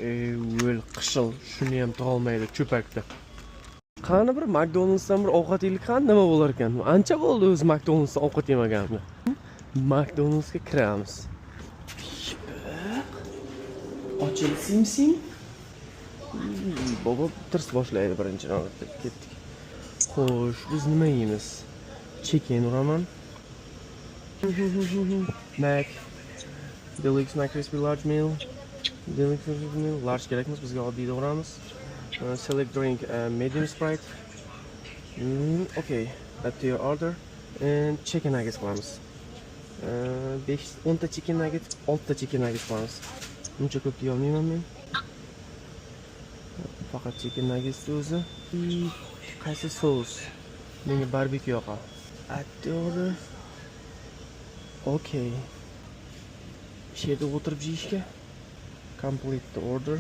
O'l qishil, shuni ham tog'olmaydi cho'pakda. Qani bir McDonald'sdan bir ovqat yedik, qani nima bo'lar ekan? Ancha bo'ldi o'zi McDonald'sdan ovqat yemaganimga. McDonald'sga kiramiz. Ochilsin. Bobo tirs boshlaydi birinchi navbatda. Ketdik. Xo'sh, biz nima yeymiz? Chicken uraman. Mac. Deluxe McCrispy large meal. Deluxe meal. Large kerakmas, bizga oddiy uramiz. Select drink medium Sprite. Okay, add to your order. And chicken nuggets qilamiz. 10 ta chicken nuggets, 6 ta chicken nuggets qilamiz. Buncha ko'p deya olmayman men. Faqat chicken nuggets o'zi. Qaysi sos? Menga barbekyu yoqadi. Add to order. Okay. Yerda o'tirib yeyishga. Complete the order.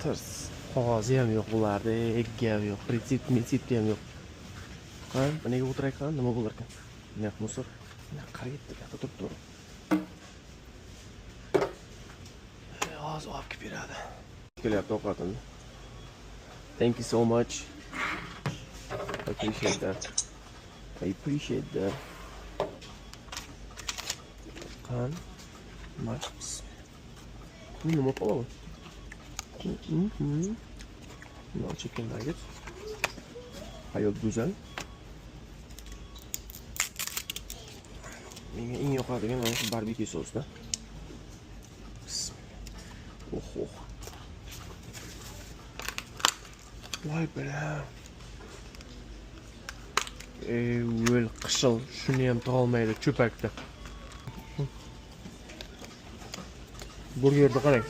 Tirs. Qog'ozi ham yo'q bularda, gap yo'q, retsepti ham yo'q. Qani, nega o'tiray qani, nima bo'lar ekan? Naq musor. Qarayapti, yoqda turibdi. Hozir olib kelib beradi. Kelyapti ovqatimni. Thank you so much. I appreciate that. Qani? Max. Nima qilaman? No chicken nuggets. Hayot go'zal. Menga eng yoqadigan mana shu barbekyu sosda. Oh. Voy bilan. O'l qishil, shuni ham tog'olmaydi cho'pakda. Burgerni qarang.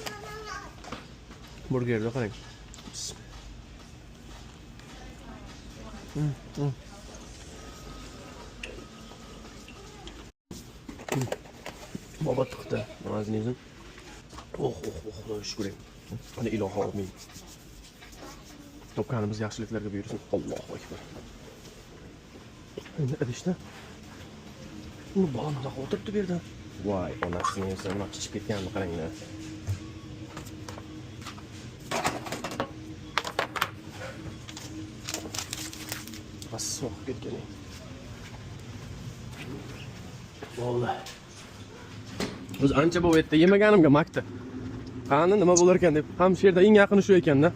Baba tiqdi. Mazningiz. Xudoga shukr. Ana iloho amin. Topganimiz yaxshiliklarga buyursin. Allohu akbar. Endi idishda. Uni balonda o'tiribdi bu yerda. Voy, onasining esa nima chiqib ketganini qaranglar. So'q ketgan. Vallahi. Biz ancha bu yerda yemaganimga makta. Qani nima bo'lar ekan deb, ham shu yerda eng yaqini shu ekanda.